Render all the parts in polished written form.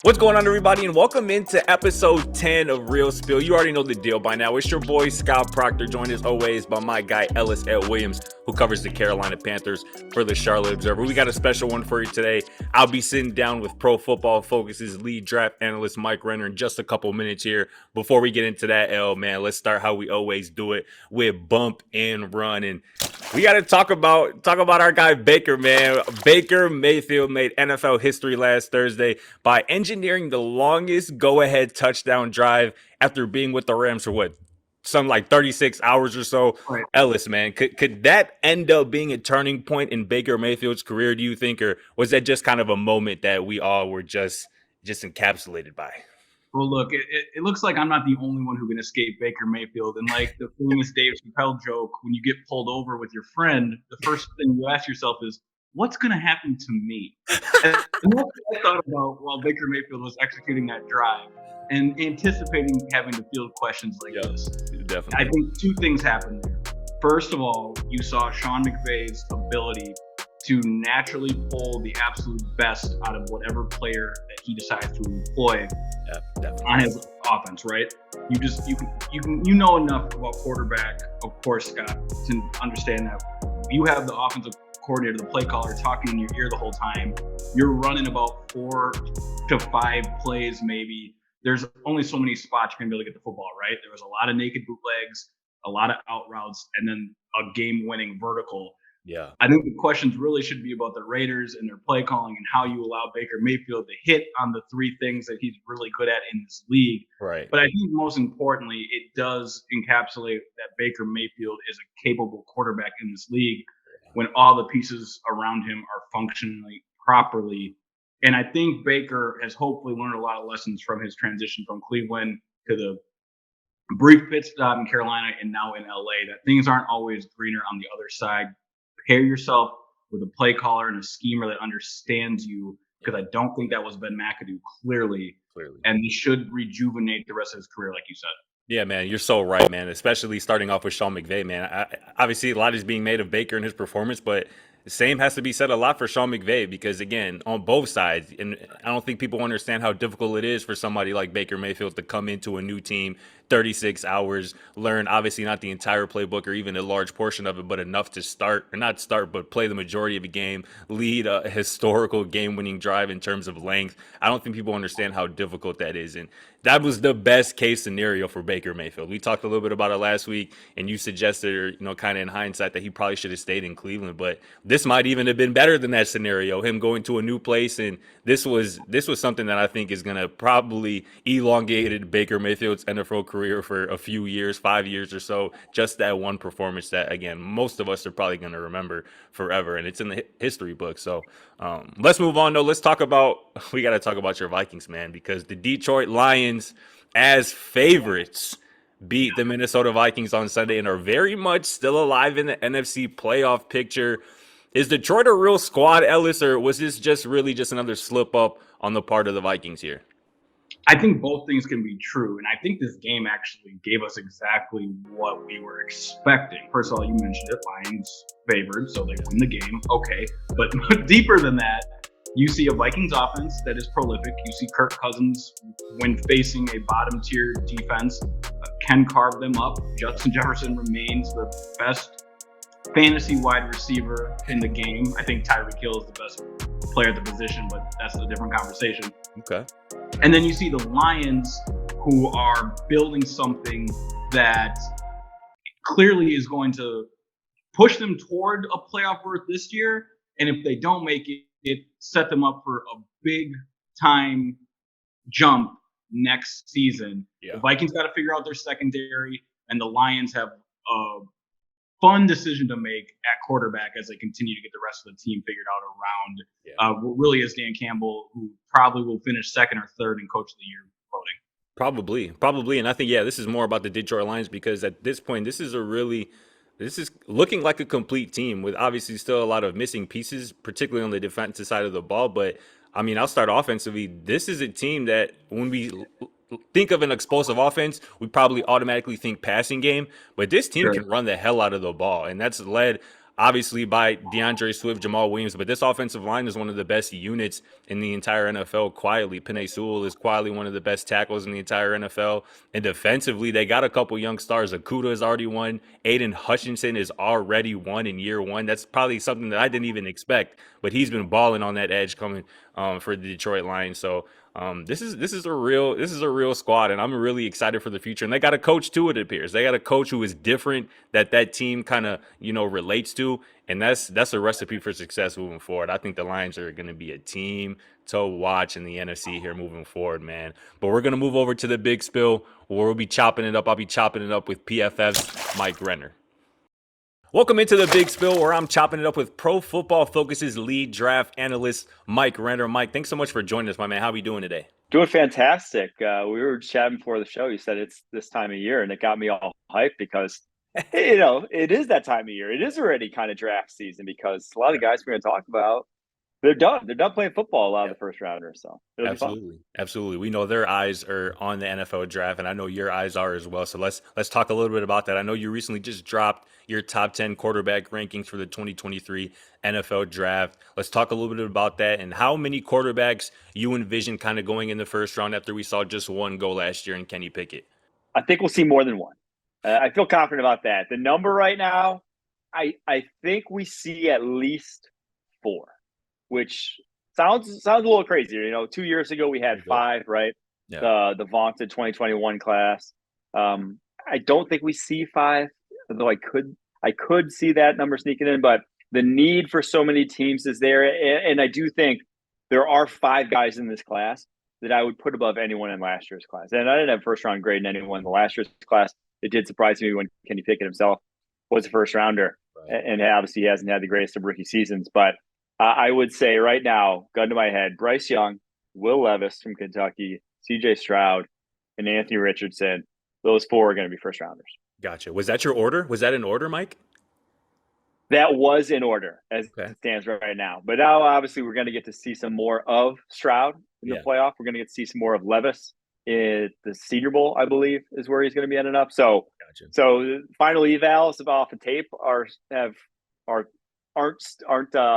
What's going on, everybody, and welcome into episode 10 of Real Spill. You already know the deal by now. It's your boy, Scott Procter, joined as always by my guy, Ellis Williams, who covers the Carolina Panthers for the Charlotte Observer. We got a special one for you today. I'll be sitting down with Pro Football Focus's lead draft analyst, Mike Renner, in just a couple minutes here. Before we get into that, man, let's start how we always do it with bump and run. And we got to talk about our guy Baker, man. Baker Mayfield made NFL history last Thursday by engineering the longest go-ahead touchdown drive after being with the Rams for some like 36 hours or so. Right. Ellis, man, could that end up being a turning point in Baker Mayfield's career, do you think, or was that just kind of a moment that we all were just encapsulated by? Well, look, it looks like I'm not the only one who can escape Baker Mayfield. And like the famous Dave Chappelle joke, when you get pulled over with your friend, the first thing you ask yourself is, what's going to happen to me? And that's what I thought about while Baker Mayfield was executing that drive and anticipating having to field questions like this. Definitely. I think two things happened there. First of all, you saw Sean McVay's ability to naturally pull the absolute best out of whatever player that he decides to employ on his offense, right? You know enough about quarterback, of course, Scott, to understand that you have the offensive coordinator, the play caller, talking in your ear the whole time. You're running about 4 to 5 plays, maybe. There's only so many spots you're gonna be able to get the football, right? There was a lot of naked bootlegs, a lot of out routes, and then a game-winning vertical. Yeah. I think the questions really should be about the Raiders and their play calling and how you allow Baker Mayfield to hit on the 3 things that he's really good at in this league. Right. But I think most importantly, it does encapsulate that Baker Mayfield is a capable quarterback in this league when all the pieces around him are functioning properly. And I think Baker has hopefully learned a lot of lessons from his transition from Cleveland to the brief pit stop in Carolina and now in LA, that things aren't always greener on the other side. Pair yourself with a play caller and a schemer that understands you, because I don't think that was Ben McAdoo, clearly. And this should rejuvenate the rest of his career, like you said. Yeah, man, you're so right, man, especially starting off with Sean McVay, man. Obviously, a lot is being made of Baker and his performance, but the same has to be said a lot for Sean McVay because, again, on both sides, and I don't think people understand how difficult it is for somebody like Baker Mayfield to come into a new team, 36 hours, learn obviously not the entire playbook or even a large portion of it, but enough to but play the majority of a game, lead a historical game-winning drive in terms of length. I don't think people understand how difficult that is, and that was the best case scenario for Baker Mayfield. We talked a little bit about it last week, and you suggested, kind of in hindsight, that he probably should have stayed in Cleveland, but this might even have been better than that scenario, him going to a new place, and this was something that I think is going to probably elongate Baker Mayfield's NFL career for a few years, 5 years or so. Just that one performance that, again, most of us are probably going to remember forever, and it's in the history book. So let's move on, though. We got to talk about your Vikings, man, because the Detroit Lions, as favorites, beat the Minnesota Vikings on Sunday and are very much still alive in the NFC playoff picture. Is Detroit a real squad, Ellis, or was this just another slip up on the part of the Vikings here? I think both things can be true, and I think this game actually gave us exactly what we were expecting. First of all, you mentioned it, Lions favored, so they win the game. Okay, but deeper than that, you see a Vikings offense that is prolific. You see Kirk Cousins, when facing a bottom-tier defense, can carve them up. Justin Jefferson remains the best fantasy wide receiver in the game. I think Tyreek Hill is the best player at the position, but that's a different conversation. Okay. And then you see the Lions, who are building something that clearly is going to push them toward a playoff berth this year. And if they don't make it, it set them up for a big time jump next season. Yeah. The Vikings got to figure out their secondary, and the Lions have a fun decision to make at quarterback as they continue to get the rest of the team figured out around what really is Dan Campbell, who probably will finish second or third in Coach of the Year voting. Probably. And I think, this is more about the Detroit Lions because at this point, this is looking like a complete team with obviously still a lot of missing pieces, particularly on the defensive side of the ball. But, I mean, I'll start offensively. This is a team that when we think of an explosive offense, we probably automatically think passing game. But this team can run the hell out of the ball, and that's led obviously by DeAndre Swift, Jamal Williams, but this offensive line is one of the best units in the entire NFL quietly. Penei Sewell is quietly one of the best tackles in the entire NFL. And defensively, they got a couple young stars. Okudah has already won. Aiden Hutchinson is already won in year one. That's probably something that I didn't even expect, but he's been balling on that edge coming for the Detroit Lions. So this is a real squad, and I'm really excited for the future. And they got a coach too. It appears they got a coach who is different that team kind of relates to, and that's a recipe for success moving forward. I think the Lions are going to be a team to watch in the NFC here moving forward, man. But we're going to move over to the big spill where we'll be chopping it up. I'll be chopping it up with PFF's Mike Renner. Welcome into the big spill where I'm chopping it up with Pro Football Focus's lead draft analyst, Mike Renner. Mike, thanks so much for joining us, my man. How are we doing today? Doing fantastic. We were chatting before the show. You said it's this time of year, and it got me all hyped because, it is that time of year. It is already kind of draft season because a lot of the guys we're going to talk about, they're done. They're done playing football, a lot of the first rounders. So it'll be fun. Absolutely. We know their eyes are on the NFL draft, and I know your eyes are as well. So let's talk a little bit about that. I know you recently just dropped your top 10 quarterback rankings for the 2023 NFL draft. Let's talk a little bit about that and how many quarterbacks you envision kind of going in the first round after we saw just one go last year in Kenny Pickett. I think we'll see more than one. I feel confident about that. The number right now, I think we see at least 4. Which sounds a little crazy. 2 years ago we had 5, right? Yeah. The vaunted 2021 class. I don't think we see 5, although I could see that number sneaking in. But the need for so many teams is there, and I do think there are 5 guys in this class that I would put above anyone in last year's class. And I didn't have first round grade in anyone in the last year's class. It did surprise me when Kenny Pickett himself was a first rounder, right. And obviously he hasn't had the greatest of rookie seasons, but. I would say right now, gun to my head, Bryce Young, Will Levis from Kentucky, C.J. Stroud, and Anthony Richardson. Those 4 are going to be first rounders. Gotcha. Was that your order? Was that in order, Mike? That was in order as it stands right now. But now, obviously, we're going to get to see some more of Stroud in the playoff. We're going to get to see some more of Levis in the Senior Bowl, I believe, is where he's going to be ending up. So, So final evals off the tape aren't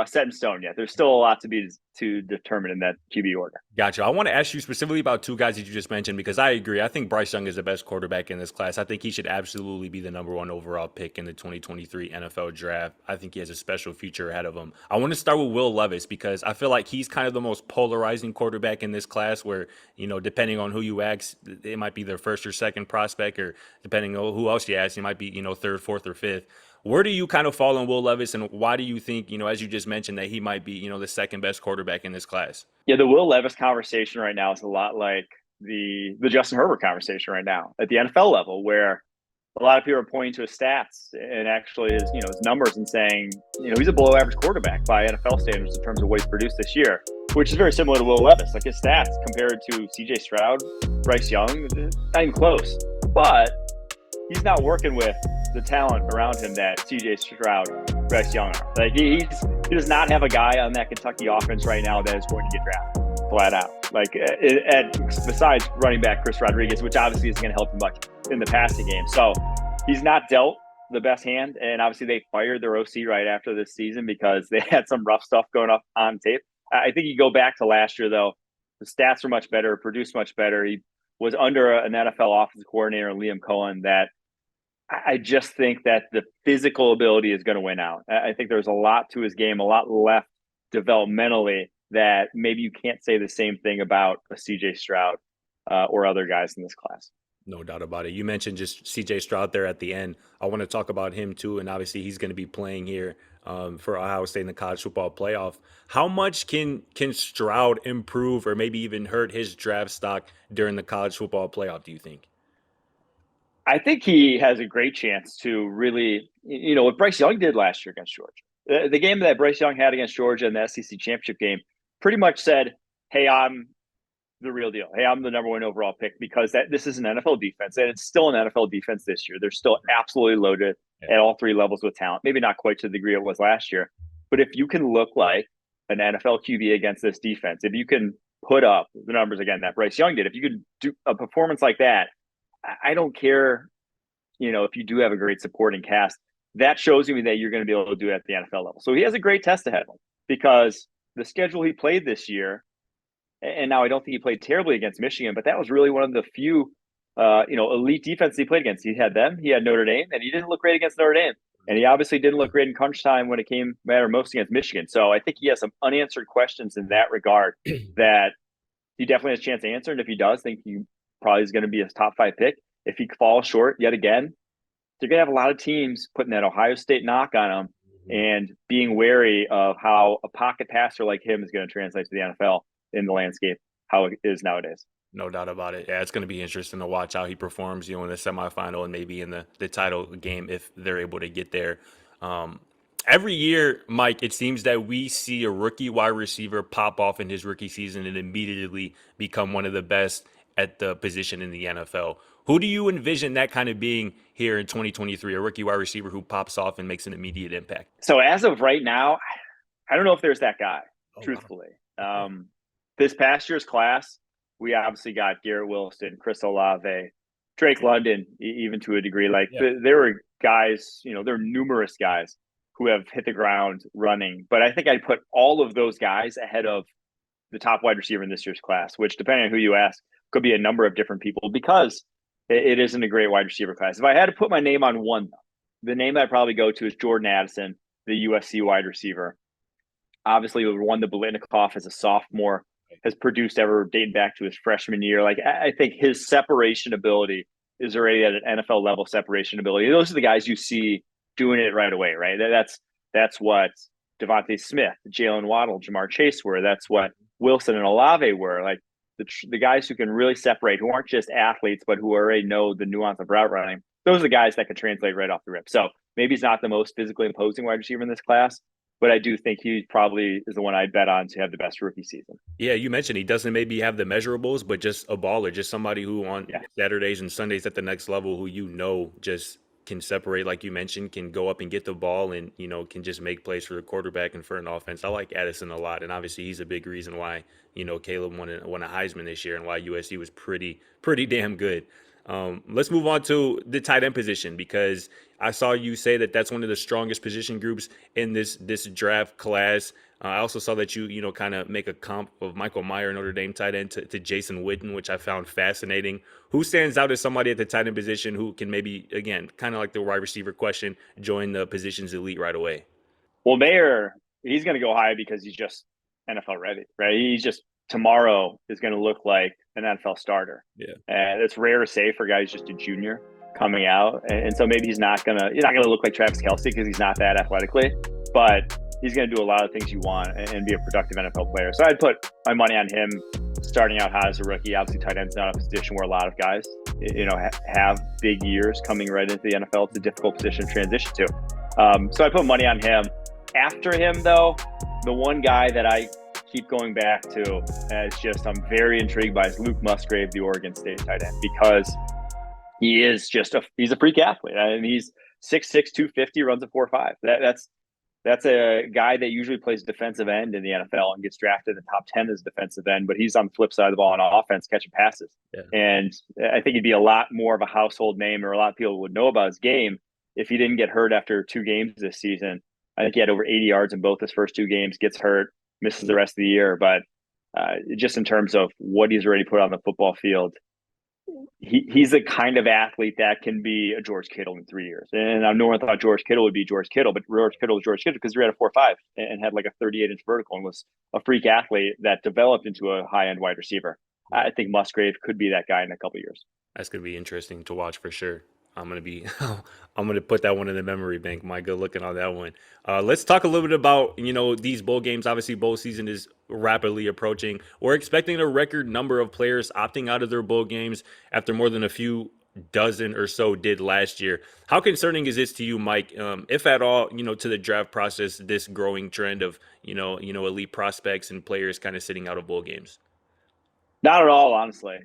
set in stone yet. There's still a lot to determine in that QB order. Gotcha. I want to ask you specifically about 2 guys that you just mentioned because I agree. I think Bryce Young is the best quarterback in this class. I think he should absolutely be the number 1 overall pick in the 2023 NFL draft. I think he has a special future ahead of him. I want to start with Will Levis because I feel like he's kind of the most polarizing quarterback in this class where, depending on who you ask, it might be their first or second prospect, or depending on who else you ask, it might be, 3rd, 4th, or 5th. Where do you kind of fall on Will Levis, and why do you think, as you just mentioned, that he might be, the second best quarterback in this class? Yeah, the Will Levis conversation right now is a lot like the Justin Herbert conversation right now at the NFL level, where a lot of people are pointing to his stats and actually his numbers and saying, he's a below average quarterback by NFL standards in terms of what he's produced this year, which is very similar to Will Levis. Like his stats compared to C.J. Stroud, Bryce Young, not even close. But he's not working with the talent around him that C.J. Stroud, Bryce Young are. Like he does not have a guy on that Kentucky offense right now that is going to get drafted flat out. Like besides running back Chris Rodriguez, which obviously isn't going to help him much in the passing game. So he's not dealt the best hand, and obviously they fired their OC right after this season because they had some rough stuff going up on tape. I think you go back to last year though, the stats were much better, produced much better. He was under an NFL offensive coordinator, Liam Cohen, that I just think that the physical ability is going to win out. I think there's a lot to his game, a lot left developmentally that maybe you can't say the same thing about a CJ Stroud or other guys in this class. No doubt about it. You mentioned just CJ Stroud there at the end. I want to talk about him too, and obviously he's going to be playing here for Ohio State in the college football playoff. How much can Stroud improve or maybe even hurt his draft stock during the college football playoff, do you think? I think he has a great chance to really, what Bryce Young did last year against Georgia. The game that Bryce Young had against Georgia in the SEC championship game pretty much said, hey, I'm the real deal. Hey, I'm the number 1 overall pick because this is an NFL defense, and it's still an NFL defense this year. They're still absolutely loaded at all 3 levels with talent. Maybe not quite to the degree it was last year, but if you can look like an NFL QB against this defense, if you can put up the numbers again that Bryce Young did, if you could do a performance like that, I don't care, if you do have a great supporting cast, that shows me that you're going to be able to do it at the NFL level. So he has a great test ahead of him because the schedule he played this year And now I don't think he played terribly against Michigan, but that was really one of the few, elite defenses he played against. He had them, he had Notre Dame, and he didn't look great against Notre Dame. And he obviously didn't look great in crunch time when it mattered most against Michigan. So I think he has some unanswered questions in that regard that he definitely has a chance to answer. And if he does, I think he probably is going to be a top 5 pick. If he falls short yet again, they're going to have a lot of teams putting that Ohio State knock on him and being wary of how a pocket passer like him is going to translate to the NFL in the landscape, how it is nowadays. No doubt about it. Yeah, it's going to be interesting to watch how he performs, in the semifinal and maybe in the title game if they're able to get there. Every year, Mike, it seems that we see a rookie wide receiver pop off in his rookie season and immediately become one of the best at the position in the NFL. Who do you envision that kind of being here in 2023, a rookie wide receiver who pops off and makes an immediate impact? So as of right now, I don't know if there's that guy, truthfully. Wow. This past year's class, we obviously got Garrett Wilson, Chris Olave, Drake London, even to a degree. There were guys, there are numerous guys who have hit the ground running. But I think I'd put all of those guys ahead of the top wide receiver in this year's class, which, depending on who you ask, could be a number of different people because it isn't a great wide receiver class. If I had to put my name on one, the name that I'd probably go to is Jordan Addison, the USC wide receiver. Obviously, we won the Biletnikoff as a sophomore, has produced ever dating back to his freshman year. I think his separation ability is already at an NFL level separation ability. Those are the guys you see doing it right away, right? That's what Devontae Smith, Jalen Waddle, Jamar Chase were. That's what Wilson and Olave were. Like the guys who can really separate, who aren't just athletes, but who already know the nuance of route running. Those are the guys that can translate right off the rip. So maybe he's not the most physically imposing wide receiver in this class, but I do think he probably is the one I'd bet on to have the best rookie season. Yeah, you mentioned he doesn't maybe have the measurables, but just a baller, just somebody who on Saturdays and Sundays at the next level who just can separate, like you mentioned, can go up and get the ball and, can just make plays for the quarterback and for an offense. I like Addison a lot, and obviously he's a big reason why, Caleb won a Heisman this year and why USC was pretty damn good. Let's move on to the tight end position because I saw you say that that's one of the strongest position groups in this draft class. I also saw that you kind of make a comp of Michael Mayer, Notre Dame tight end, to Jason Witten, which I found fascinating. Who stands out as somebody at the tight end position who can maybe, again, kind of like the wide receiver question, join the position's elite right away? Well, Mayer, he's going to go high because he's just NFL ready, right? He's just tomorrow is going to look like an NFL starter. Yeah. And it's rare to say for a guy who's just a junior coming out. And so maybe he's not going to look like Travis Kelce because he's not that athletically, but he's going to do a lot of things you want and be a productive NFL player. So I'd put my money on him starting out hot as a rookie. Obviously, tight end's not a position where a lot of guys, have big years coming right into the NFL. It's a difficult position to transition to. So I put money on him. After him, though, the one guy that I keep going back to as just I'm very intrigued by is Luke Musgrave, the Oregon State tight end, because he is he's a freak athlete. I mean, he's 6'6", 250, runs a 4.5. That's a guy that usually plays defensive end in the NFL and gets drafted in the top 10 as defensive end, but he's on the flip side of the ball on offense, catching passes. Yeah. And I think he'd be a lot more of a household name, or a lot of people would know about his game if he didn't get hurt after 2 games this season. I think he had over 80 yards in both his first 2 games, gets hurt, misses the rest of the year. But just in terms of what he's already put on the football field, he's the kind of athlete that can be a George Kittle in 3 years. And no one thought George Kittle would be George Kittle, but George Kittle was George Kittle because he ran a 4.5 and had like a 38-inch vertical and was a freak athlete that developed into a high-end wide receiver. I think Musgrave could be that guy in a couple of years. That's going to be interesting to watch for sure. I'm going to put that one in the memory bank. My good looking on that one. Let's talk a little bit about, these bowl games. Obviously, bowl season is rapidly approaching. We're expecting a record number of players opting out of their bowl games after more than a few dozen or so did last year. How concerning is this to you, Mike, if at all, to the draft process, this growing trend of, elite prospects and players kind of sitting out of bowl games? Not at all, honestly.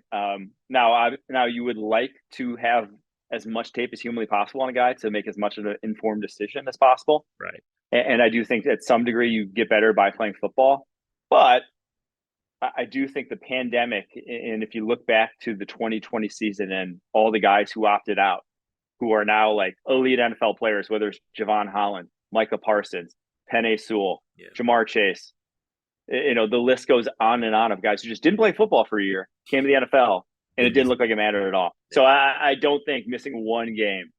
Now you would like to have as much tape as humanly possible on a guy to make as much of an informed decision as possible. Right. And I do think at some degree you get better by playing football. But I do think the pandemic, and if you look back to the 2020 season and all the guys who opted out, who are now like elite NFL players, whether it's Javon Holland, Micah Parsons, Penei Sewell, Jamar Chase, The list goes on and on of guys who just didn't play football for a year, came to the NFL, and it didn't look like it mattered at all. So I don't think missing one game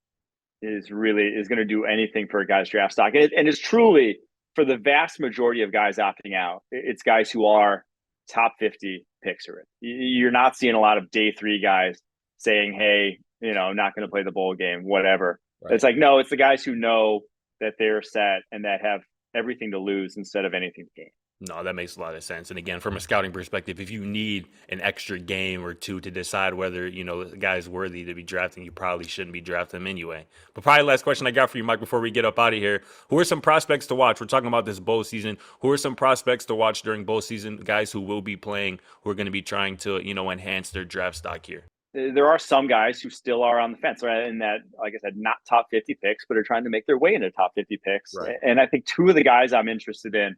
is going to do anything for a guy's draft stock. And it's truly, for the vast majority of guys opting out, it's guys who are top 50 picks already. You're not seeing a lot of day 3 guys saying, hey, I'm not going to play the bowl game, whatever. Right. It's like, no, it's the guys who know that they're set and that have everything to lose instead of anything to gain. No, that makes a lot of sense. And again, from a scouting perspective, if you need an extra game or two to decide whether, the guy's worthy to be drafting, you probably shouldn't be drafting him anyway. But probably last question I got for you, Mike, before we get up out of here. Who are some prospects to watch? We're talking about this bowl season. Who are some prospects to watch during bowl season? Guys who will be playing, who are going to be trying to, enhance their draft stock here. There are some guys who still are on the fence, right? And that, like I said, not top 50 picks, but are trying to make their way into top 50 picks. Right. And I think 2 of the guys I'm interested in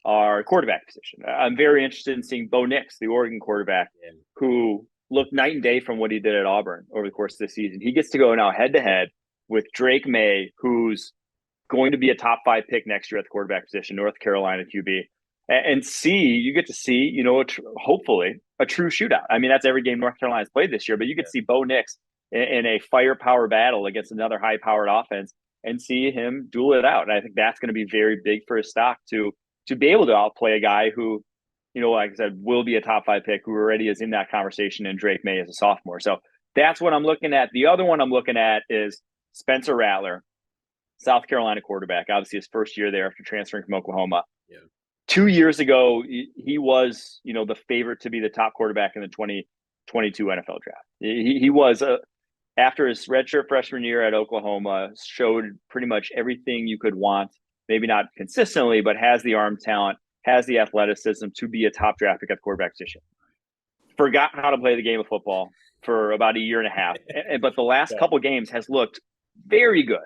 are quarterback position. I'm very interested in seeing Bo Nix, the Oregon quarterback, who looked night and day from what he did at Auburn over the course of this season. He gets to go now head-to-head with Drake May, who's going to be a top 5 pick next year at the quarterback position, North Carolina QB. And you get to see, hopefully a true shootout. I mean, that's every game North Carolina's played this year, but you get to see Bo Nix in a firepower battle against another high-powered offense and see him duel it out. And I think that's going to be very big for his stock to be able to outplay a guy who, like I said, will be a top 5 pick, who already is in that conversation, and Drake May as a sophomore. So that's what I'm looking at. The other one I'm looking at is Spencer Rattler, South Carolina quarterback, obviously his first year there after transferring from Oklahoma. Yeah. 2 years ago, he was, the favorite to be the top quarterback in the 2022 NFL draft. He was, after his redshirt freshman year at Oklahoma, showed pretty much everything you could want. Maybe not consistently, but has the arm talent, has the athleticism to be a top draft pick at the quarterback position. Forgot how to play the game of football for about a year and a half. But the last couple games has looked very good.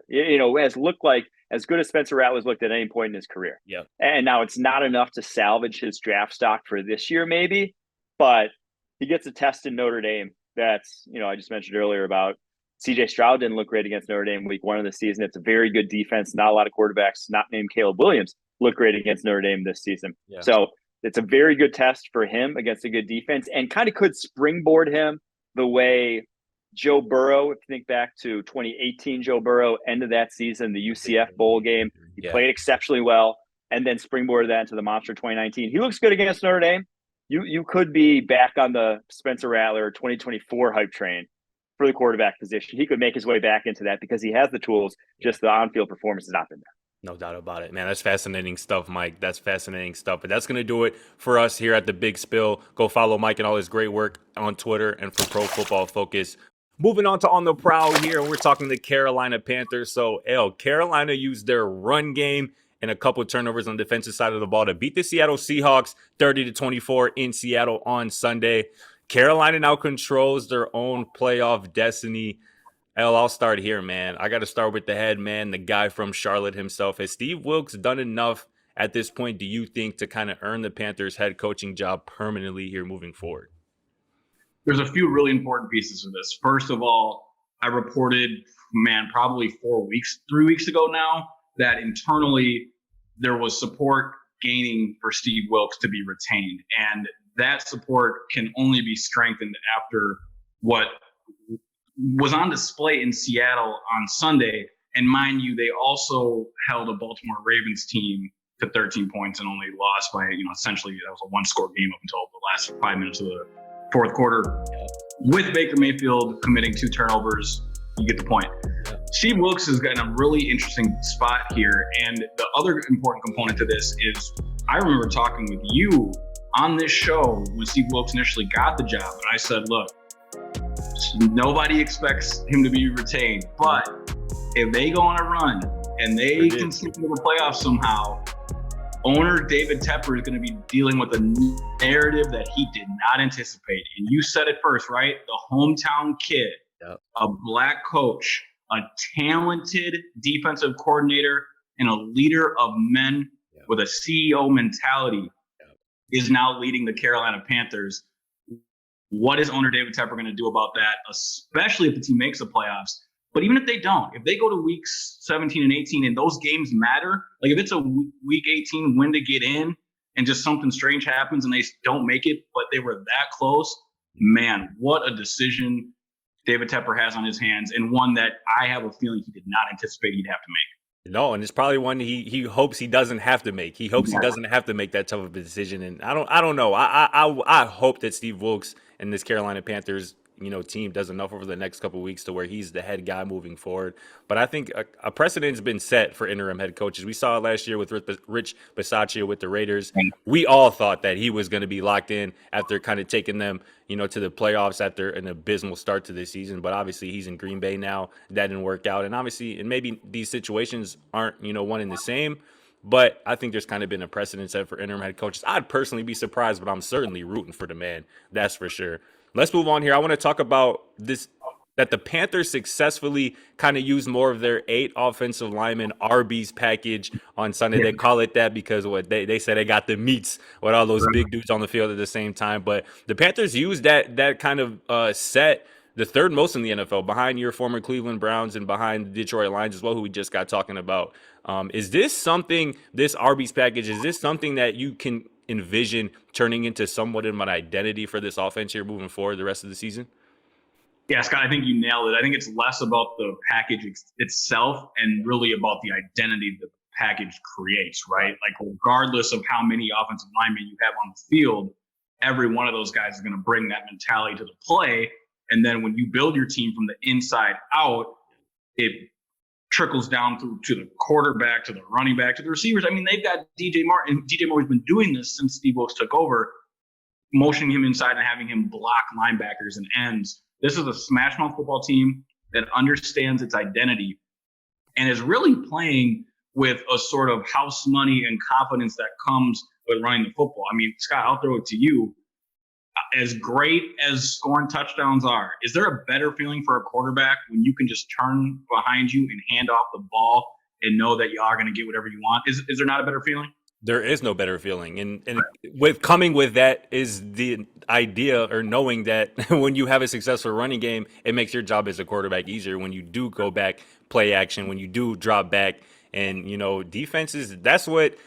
Has looked like as good as Spencer Rattler's looked at any point in his career. Yeah. And now it's not enough to salvage his draft stock for this year, maybe, but he gets a test in Notre Dame. That's, I just mentioned earlier about CJ Stroud didn't look great against Notre Dame week 1 of the season. It's a very good defense. Not a lot of quarterbacks not named Caleb Williams look great against Notre Dame this season. Yeah. So it's a very good test for him against a good defense, and kind of could springboard him the way Joe Burrow, if you think back to 2018, Joe Burrow, end of that season, the UCF bowl game, he played exceptionally well, and then springboarded that into the monster 2019. He looks good against Notre Dame. You could be back on the Spencer Rattler 2024 hype train for the quarterback position. He could make his way back into that because he has the tools, just the on-field performance has not been there. No doubt about it, man. That's fascinating stuff, Mike. That's fascinating stuff. But that's going to do it for us here at The Big Spill. Go follow Mike and all his great work on Twitter and for Pro Football Focus. Moving on to On the Prowl here, we're talking the Carolina Panthers. So, Carolina used their run game and a couple of turnovers on the defensive side of the ball to beat the Seattle Seahawks 30-24 in Seattle on Sunday. Carolina now controls their own playoff destiny. I'll start here, man. I got to start with the head man, the guy from Charlotte himself. Has Steve Wilks done enough at this point, do you think, to kind of earn the Panthers' head coaching job permanently here moving forward? There's a few really important pieces of this. First of all, I reported, probably 3 weeks ago now, that internally there was support gaining for Steve Wilks to be retained. And that support can only be strengthened after what was on display in Seattle on Sunday. And mind you, they also held a Baltimore Ravens team to 13 points and only lost by, essentially that was a 1-score game up until the last 5 minutes of the fourth quarter. With Baker Mayfield committing 2 turnovers, you get the point. Steve Wilks has gotten a really interesting spot here. And the other important component to this is I remember talking with you on this show when Steve Wilks initially got the job. And I said, look, nobody expects him to be retained, but if they go on a run and they can slip into the playoffs somehow, owner David Tepper is going to be dealing with a narrative that he did not anticipate. And you said it first, right? The hometown kid, a black coach, a talented defensive coordinator, and a leader of men with a CEO mentality is now leading the Carolina Panthers. What is owner David Tepper going to do about that, especially if the team makes the playoffs? But even if they don't, if they go to weeks 17 and 18 and those games matter, like if it's a week 18 win to get in and just something strange happens and they don't make it, but they were that close. Man, what a decision David Tepper has on his hands, and one that I have a feeling he did not anticipate he'd have to make. No, and it's probably one he hopes he doesn't have to make. He hopes he doesn't have to make that tough of a decision. And I don't know. I hope that Steve Wilkes and this Carolina Panthers team does enough over the next couple of weeks to where he's the head guy moving forward. But I think a precedent's been set for interim head coaches. We saw it last year with Rich Bisaccia with the Raiders. We all thought that he was going to be locked in after kind of taking them, to the playoffs after an abysmal start to this season. But obviously he's in Green Bay now. That didn't work out. And obviously, and maybe these situations aren't, one and the same. But I think there's kind of been a precedent set for interim head coaches. I'd personally be surprised, but I'm certainly rooting for the man. That's for sure. Let's move on here. I want to talk about this, that the Panthers successfully kind of used more of their 8 offensive linemen RBs package on Sunday. They call it that because they said they got the meats with all those big dudes on the field at the same time. But the Panthers used that kind of set, the third most in the NFL, behind your former Cleveland Browns and behind the Detroit Lions as well, who we just got talking about. Is this something, this RBs package, is this something that you can envision turning into somewhat of an identity for this offense here moving forward the rest of the season? Yeah, Scott, I think you nailed it. I think it's less about the package itself and really about the identity that the package creates, right? Like, regardless of how many offensive linemen you have on the field, every one of those guys is going to bring that mentality to the play. And then when you build your team from the inside out, it trickles down through to the quarterback, to the running back, to the receivers. I mean, they've got DJ Martin. DJ Moore's been doing this since Steve Wilkes took over, motioning him inside and having him block linebackers and ends. This is a smash mouth football team that understands its identity and is really playing with a sort of house money and confidence that comes with running the football. I mean, Scott, I'll throw it to you. As great as scoring touchdowns are, is there a better feeling for a quarterback when you can just turn behind you and hand off the ball and know that you are going to get whatever you want? Is there not a better feeling? There is no better feeling. And with coming with that is the idea, or knowing that when you have a successful running game, it makes your job as a quarterback easier. When you do go back, play action, when you do drop back, and defenses, that's what,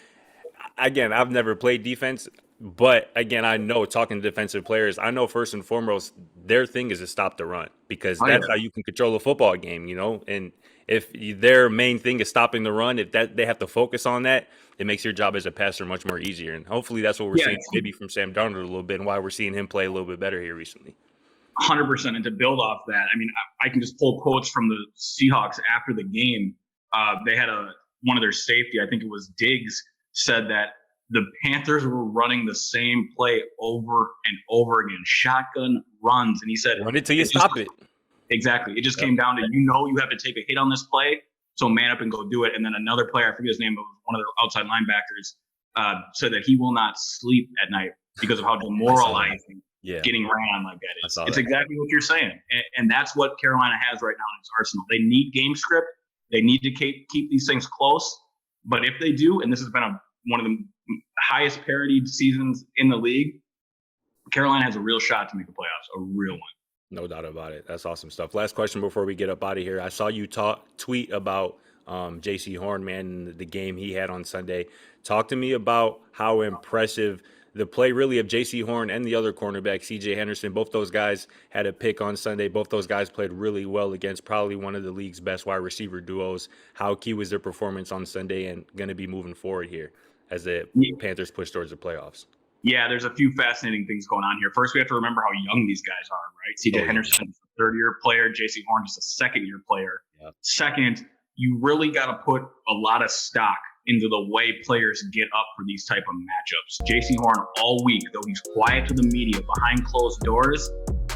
again, I've never played defense. But again, I know, talking to defensive players, I know first and foremost, their thing is to stop the run, because that's how you can control a football game, And if their main thing is stopping the run, if that they have to focus on that, it makes your job as a passer much more easier. And hopefully that's what we're seeing maybe from Sam Darnold a little bit, and why we're seeing him play a little bit better here recently. 100%. And to build off that, I mean, I can just pull quotes from the Seahawks after the game. They had one of their safety, I think it was Diggs, said that the Panthers were running the same play over and over again, shotgun runs. And he said, run it till you stop it. Exactly. It just came down to, you have to take a hit on this play, so man up and go do it. And then another player, I forget his name, but one of the outside linebackers, said that he will not sleep at night because of how demoralizing getting ran on like that is. It's exactly what you're saying. And that's what Carolina has right now in its arsenal. They need game script. They need to keep these things close. But if they do, and this has been one of the highest parodied seasons in the league, Carolina has a real shot to make the playoffs, a real one. No doubt about it. That's awesome stuff. Last question before we get up out of here. I saw you tweet about J.C. Horn, man, the game he had on Sunday. Talk to me about how impressive the play really of J.C. Horn and the other cornerback, C.J. Henderson. Both those guys had a pick on Sunday. Both those guys played really well against probably one of the league's best wide receiver duos. How key was their performance on Sunday and going to be moving forward here as the Panthers push towards the playoffs? Yeah, there's a few fascinating things going on here. First, we have to remember how young these guys are, right? C.J. Henderson is a third-year player. J.C. Horn is a second-year player. Yep. Second, you really got to put a lot of stock into the way players get up for these type of matchups. J.C. Horn all week, though he's quiet to the media behind closed doors,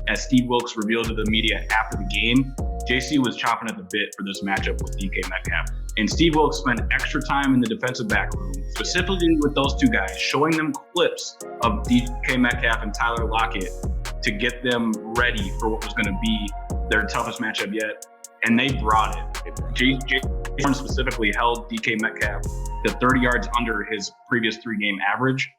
as Steve Wilkes revealed to the media after the game, J.C. was chomping at the bit for this matchup with DK Metcalf. And Steve Wilkes spent extra time in the defensive back room, specifically with those two guys, showing them clips of DK Metcalf and Tyler Lockett to get them ready for what was going to be their toughest matchup yet. And they brought it. J.C. Horn specifically held DK Metcalf to 30 yards under his previous 3-game average,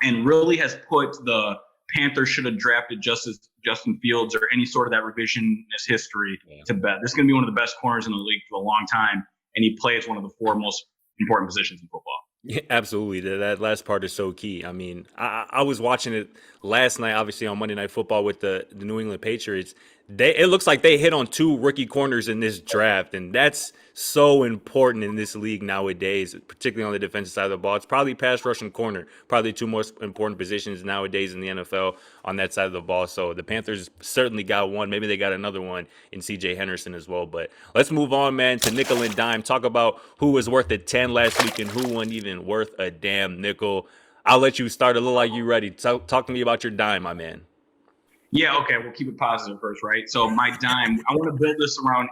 and really has put the Panthers should have drafted Justin Fields or any sort of that revisionist history to bed. This is going to be one of the best corners in the league for a long time, and he plays one of the 4 most important positions in football. Yeah, absolutely. That last part is so key. I mean, I was watching it last night, obviously on Monday Night Football with the New England Patriots. It looks like they hit on 2 rookie corners in this draft, and that's so important in this league nowadays, particularly on the defensive side of the ball. It's probably pass rush and corner, probably 2 most important positions nowadays in the NFL on that side of the ball. So the Panthers certainly got one. Maybe they got another one in C.J. Henderson as well. But let's move on, man, to nickel and dime. Talk about who was worth a 10 last week and who wasn't even worth a damn nickel. I'll let you start. It look like you ready. Talk to me about your dime, my man. Yeah, okay, we'll keep it positive first, right? So my dime, I want to build this around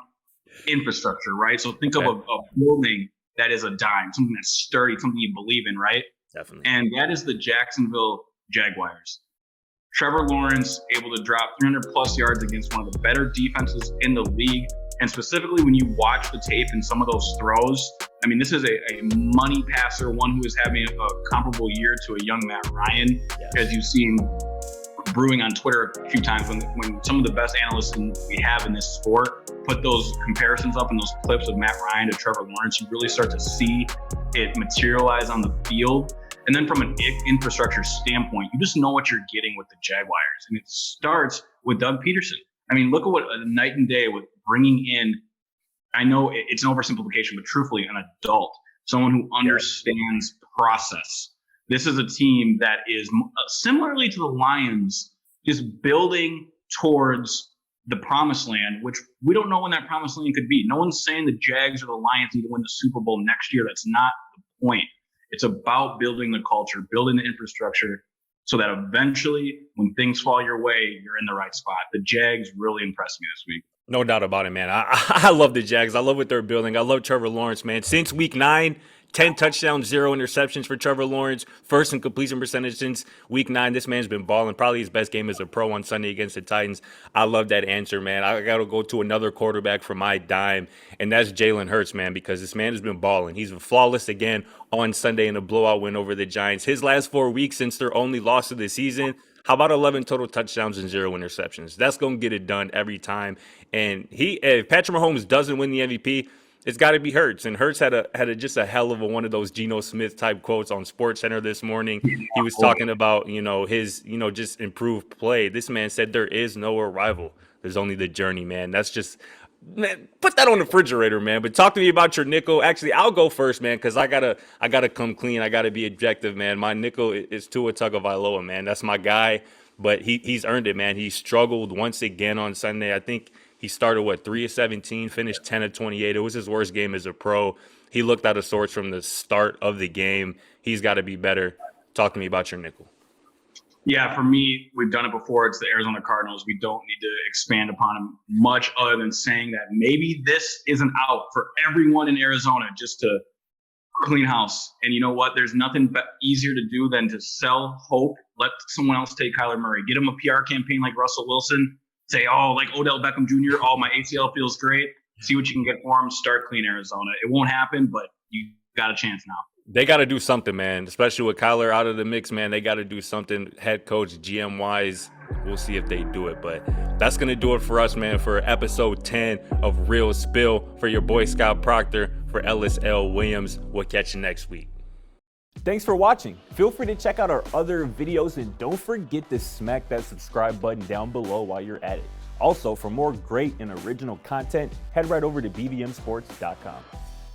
infrastructure, right? So think of a building that is a dime, something that's sturdy, something you believe in, right? Definitely. And that is the Jacksonville Jaguars. Trevor Lawrence able to drop 300 plus yards against one of the better defenses in the league. And specifically when you watch the tape and some of those throws, I mean, this is a money passer, one who is having a comparable year to a young Matt Ryan, as you've seen brewing on Twitter a few times when some of the best analysts we have in this sport put those comparisons up and those clips of Matt Ryan to Trevor Lawrence, you really start to see it materialize on the field. And then from an infrastructure standpoint, you just know what you're getting with the Jaguars. And it starts with Doug Peterson. I mean, look at what a night and day with bringing in, I know it's an oversimplification, but truthfully, an adult, someone who understands process. This is a team that is similarly to the Lions, is building towards the promised land, which we don't know when that promised land could be. No one's saying the Jags or the Lions need to win the Super Bowl next year. That's not the point. It's about building the culture, building the infrastructure, so that eventually when things fall your way, you're in the right spot. The Jags really impressed me this week. No doubt about it, man. I love the Jags. I love what they're building. I love Trevor Lawrence, man. Since week 9, 10 touchdowns, 0 interceptions for Trevor Lawrence. First in completion percentage since week 9. This man's been balling. Probably his best game as a pro on Sunday against the Titans. I love that answer, man. I got to go to another quarterback for my dime, and that's Jalen Hurts, man, because this man has been balling. He's been flawless again on Sunday in a blowout win over the Giants. His last 4 weeks since their only loss of the season, how about 11 total touchdowns and 0 interceptions? That's going to get it done every time. And if Patrick Mahomes doesn't win the MVP, it's got to be Hurts. And Hurts had just a hell of one of those Geno Smith type quotes on SportsCenter this morning. He was talking about, his, just improved play. This man said there is no arrival. There's only the journey, man. That's just, man, put that on the refrigerator, man. But talk to me about your nickel. Actually, I'll go first, man, because I gotta come clean. I gotta be objective, man. My nickel is Tua Tagovailoa, man. That's my guy. But he's earned it, man. He struggled once again on Sunday. I think he started, 3 of 17, finished 10 of 28. It was his worst game as a pro. He looked out of sorts from the start of the game. He's got to be better. Talk to me about your nickel. Yeah, for me, we've done it before. It's the Arizona Cardinals. We don't need to expand upon them much other than saying that maybe this is an out for everyone in Arizona just to clean house. And you know what? There's nothing easier to do than to sell hope. Let someone else take Kyler Murray. Get him a PR campaign like Russell Wilson. Say, like Odell Beckham Jr., my ACL feels great. See what you can get for him. Start clean Arizona. It won't happen, but you got a chance now. They got to do something, man, especially with Kyler out of the mix, man. They got to do something head coach, GM-wise. We'll see if they do it. But that's going to do it for us, man, for episode 10 of Real Spill. For your boy, Scott Procter, for Ellis L. Williams. We'll catch you next week. Thanks for watching. Feel free to check out our other videos and don't forget to smack that subscribe button down below while you're at it. Also, for more great and original content, head right over to bvmsports.com.